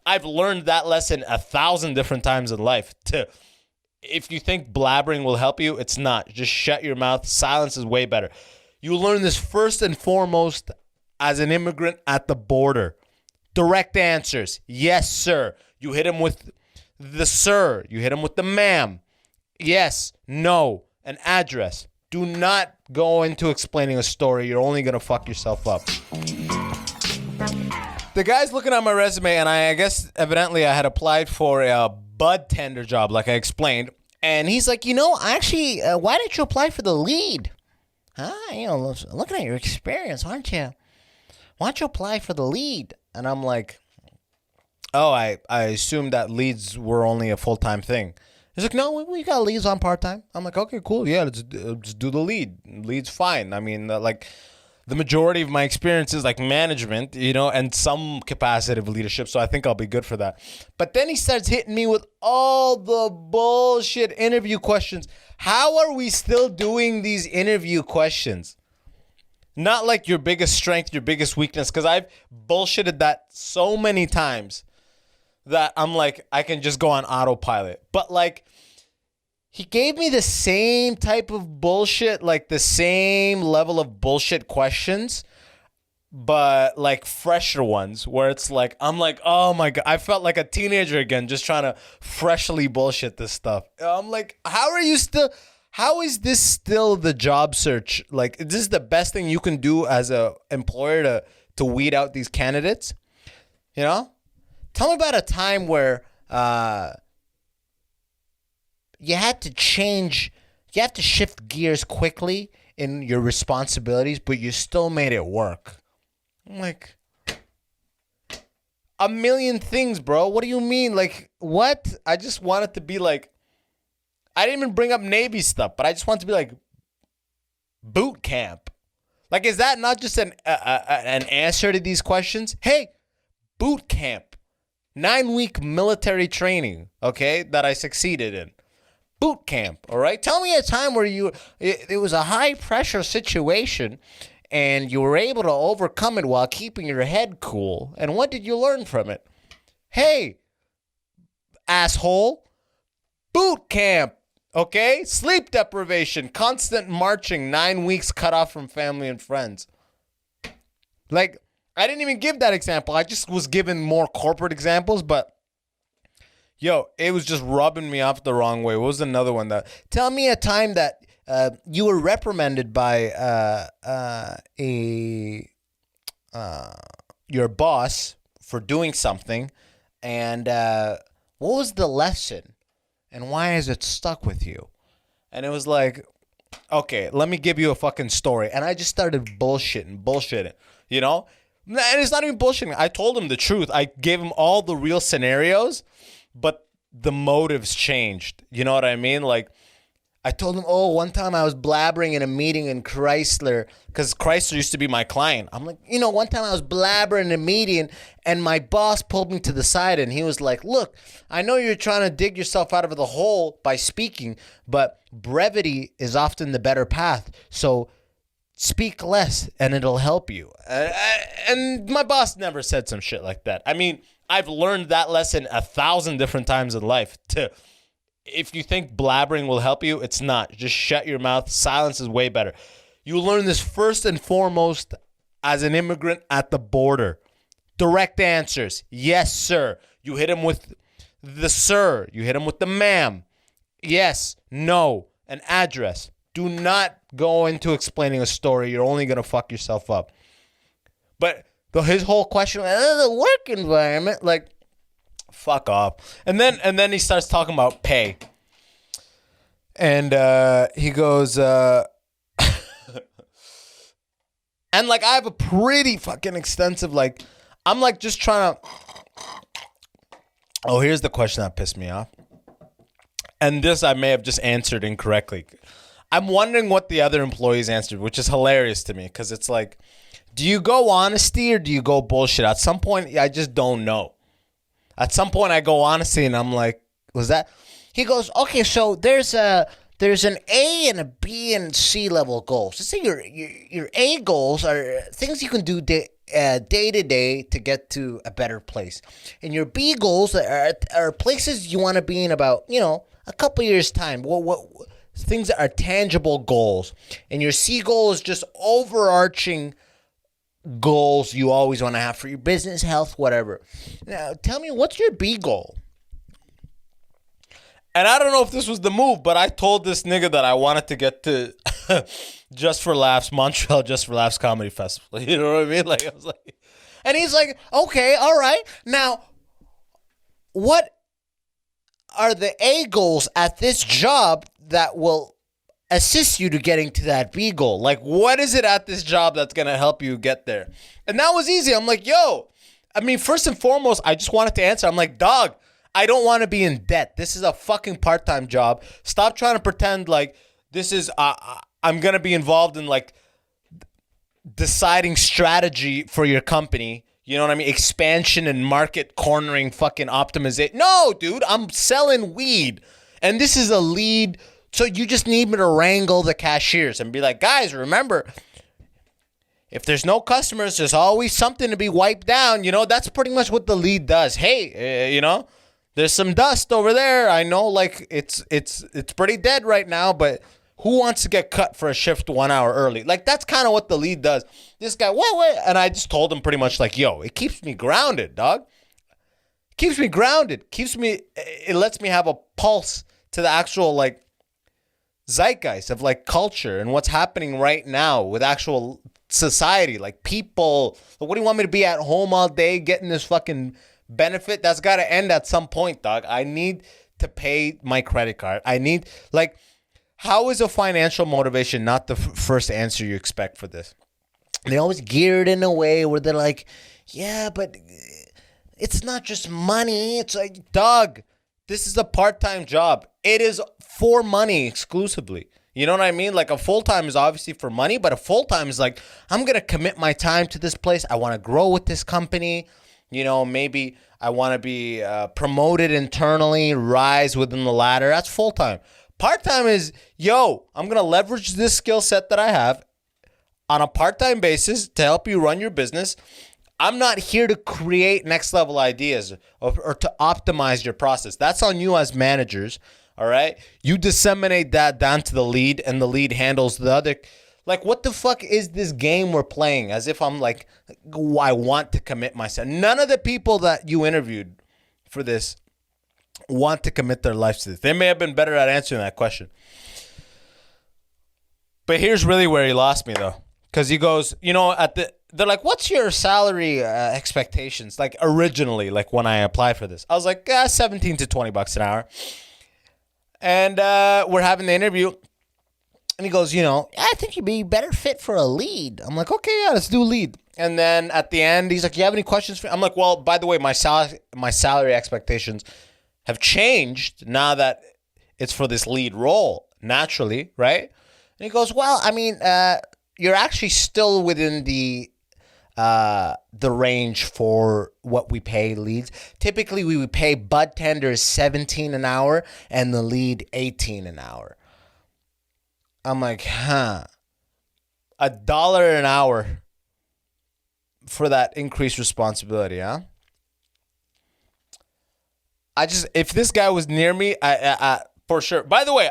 I've learned that lesson 1,000 different times in life. If you think blabbering will help you, it's not. Just shut your mouth. Silence is way better. You learn this first and foremost as an immigrant at the border. Direct answers. Yes, sir. You hit him with the sir. You hit him with the ma'am. Yes, no, an address. Do not go into explaining a story. You're only going to fuck yourself up. The guy's looking at my resume, and I guess evidently I had applied for a bud tender job, like I explained. And he's like, actually, why didn't you apply for the lead? Looking at your experience, why don't you apply for the lead? And I'm like, oh, I assumed that leads were only a full-time thing. He's like, no, we got leads on part-time. I'm like, okay, cool. Yeah, let's do the lead. Lead's fine. I mean, the majority of my experience is like management, and some capacity of leadership. So I think I'll be good for that. But then he starts hitting me with all the bullshit interview questions. How are we still doing these interview questions? Not like your biggest strength, your biggest weakness, because I've bullshitted that so many times that I'm like, I can just go on autopilot. But like, he gave me the same type of bullshit, like the same level of bullshit questions, but like fresher ones where it's like, I'm like, oh my God, I felt like a teenager again, just trying to freshly bullshit this stuff. I'm like, how is this still the job search? Like, is this the best thing you can do as a employer to weed out these candidates? Tell me about a time where you have to shift gears quickly in your responsibilities, but you still made it work. I'm like, a million things, bro. What do you mean? Like, what? I just wanted to be like, I didn't even bring up Navy stuff, but I just want to be like, boot camp. Like, is that not just an answer to these questions? Hey, boot camp. 9-week military training, okay, that I succeeded in. Boot camp, all right? Tell me a time where it was a high-pressure situation and you were able to overcome it while keeping your head cool. And what did you learn from it? Hey, asshole, boot camp, okay? Sleep deprivation, constant marching, 9 weeks cut off from family and friends. Like, I didn't even give that example. I just was given more corporate examples, but it was just rubbing me off the wrong way. What was another one? Tell me a time that you were reprimanded by your boss for doing something, and what was the lesson, and why has it stuck with you? And it was like, okay, let me give you a fucking story. And I just started bullshitting, And it's not even bullshitting. I told him the truth. I gave him all the real scenarios, but the motives changed. You know what I mean? Like, I told him, one time I was blabbering in a meeting in Chrysler, because Chrysler used to be my client. I'm like, one time I was blabbering in a meeting, and my boss pulled me to the side, and he was like, look, I know you're trying to dig yourself out of the hole by speaking, but brevity is often the better path. So speak less and it'll help you. And my boss never said some shit like that. I mean, I've learned that lesson 1,000 different times in life. If you think blabbering will help you, it's not. Just shut your mouth. Silence is way better. You learn this first and foremost as an immigrant at the border. Direct answers. Yes, sir. You hit him with the sir. You hit him with the ma'am. Yes, no, an address. Do not go into explaining a story. You're only going to fuck yourself up. But his whole question, the work environment, like, fuck off. And then he starts talking about pay. And he goes, and like, I have a pretty fucking extensive, like, I'm like just trying to, here's the question that pissed me off. And this I may have just answered incorrectly. I'm wondering what the other employees answered, which is hilarious to me, because it's like, do you go honesty or do you go bullshit? At some point, I just don't know. At some point, I go honesty, and I'm like, was that? He goes, okay, so there's an A and a B and C level goals. Let's say your A goals are things you can do day to day to get to a better place. And your B goals are places you want to be in about, a couple years time. What things that are tangible goals. And your C goal is just overarching goals you always want to have for your business, health, whatever. Now, tell me, what's your B goal? And I don't know if this was the move, but I told this nigga that I wanted to get to Just for Laughs, Montreal Just for Laughs Comedy Festival. You know what I mean? Like, I was like, and he's like, okay, all right. Now, what are the A goals at this job that will assist you to getting to that B goal? Like, what is it at this job that's going to help you get there? And that was easy. I'm like, first and foremost, I just wanted to answer. I'm like, dog, I don't want to be in debt. This is a fucking part-time job. Stop trying to pretend like this is, I'm going to be involved in like deciding strategy for your company. You know what I mean? Expansion and market cornering fucking optimization. No, dude, I'm selling weed. And this is a lead. So you just need me to wrangle the cashiers and be like, guys, remember, if there's no customers, there's always something to be wiped down. That's pretty much what the lead does. Hey, there's some dust over there. I know, like, it's pretty dead right now, but who wants to get cut for a shift 1 hour early? Like, that's kind of what the lead does. This guy, what? And I just told him pretty much like, it keeps me grounded, dog. Keeps me grounded. It lets me have a pulse to the actual, like, zeitgeist of, like, culture and what's happening right now with actual society. Like, people, what do you want me to be at home all day getting this fucking benefit? That's got to end at some point, dog. I need to pay my credit card. I need, like, how is a financial motivation not the first answer you expect for this? They always gear it in a way where they're like, yeah, but it's not just money. It's like, dog, this is a part-time job. It is for money exclusively. You know what I mean? Like, a full-time is obviously for money, but a full-time is like, I'm going to commit my time to this place. I want to grow with this company. Maybe I want to be promoted internally, rise within the ladder. That's full-time. Part-time is, I'm going to leverage this skill set that I have on a part-time basis to help you run your business. I'm not here to create next-level ideas or to optimize your process. That's on you as managers, all right? You disseminate that down to the lead, and the lead handles the other. Like, what the fuck is this game we're playing? As if I'm like, I want to commit myself. None of the people that you interviewed for this want to commit their lives to this. They may have been better at answering that question. But here's really where he lost me, though. Because he goes, they're like, what's your salary expectations? Like, originally, like, when I applied for this. I was like, 17 to $20 an hour. And we're having the interview. And he goes, I think you'd be better fit for a lead. I'm like, okay, yeah, let's do lead. And then at the end, he's like, you have any questions for me? I'm like, well, by the way, my salary expectations have changed now that it's for this lead role, naturally, right? And he goes, well, you're actually still within the range for what we pay leads. Typically, we would pay bud tenders $17 an hour and the lead $18 an hour. I'm like, $1 an hour for that increased responsibility, huh? If this guy was near me, I for sure. By the way,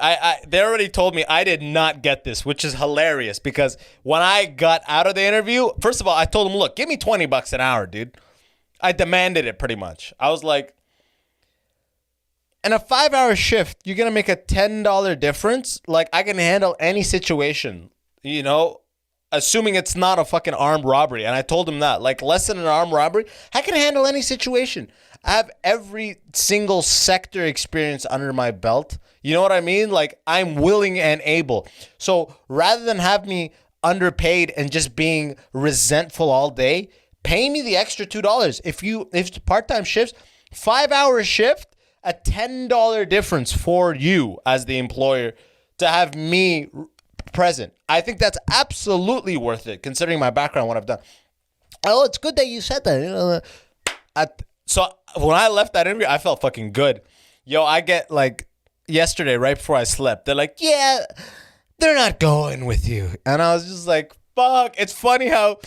they already told me I did not get this, which is hilarious because when I got out of the interview, first of all, I told him, look, give me $20 an hour, dude. I demanded it pretty much. I was like, in a 5-hour shift, you're going to make a $10 difference? Like, I can handle any situation, assuming it's not a fucking armed robbery. And I told him that, like, less than an armed robbery, I can handle any situation. I have every single sector experience under my belt. You know what I mean? Like, I'm willing and able. So rather than have me underpaid and just being resentful all day, pay me the extra $2. If it's part-time shifts, 5-hour shift, a $10 difference for you as the employer to have me present. I think that's absolutely worth it, considering my background, what I've done. Oh, it's good that you said that. So when I left that interview, I felt fucking good. I get like yesterday, right before I slept, they're like, yeah, they're not going with you. And I was just like, fuck. It's funny how,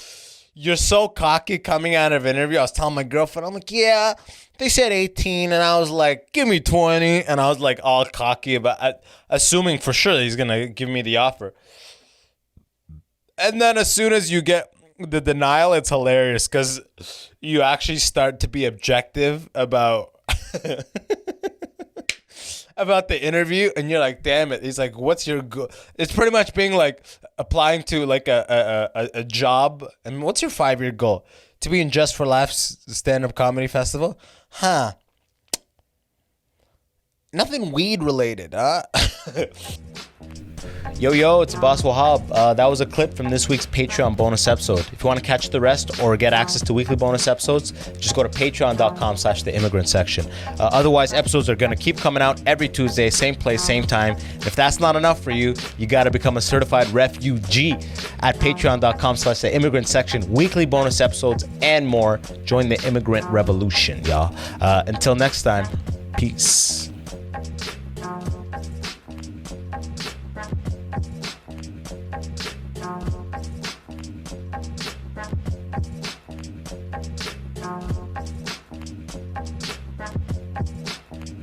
you're so cocky coming out of an interview. I was telling my girlfriend, I'm like, yeah, they said 18. And I was like, give me 20. And I was like all cocky about assuming for sure that he's going to give me the offer. And then as soon as you get the denial, it's hilarious because you actually start to be objective about about the interview, and you're like, damn it. He's like, what's your goal? It's pretty much being like applying to like a job. And what's your 5-year goal? To be in Just for Laughs stand-up comedy festival? Huh. Nothing weed related, huh? Yo, it's Abbas Wahab. That was a clip from this week's Patreon bonus episode. If you want to catch the rest or get access to weekly bonus episodes, just go to patreon.com/the Immigrant Section. Otherwise, episodes are going to keep coming out every Tuesday, same place, same time. If that's not enough for you, you got to become a certified refugee at patreon.com/the Immigrant Section. Weekly bonus episodes and more. Join the immigrant revolution, y'all. Until next time, peace.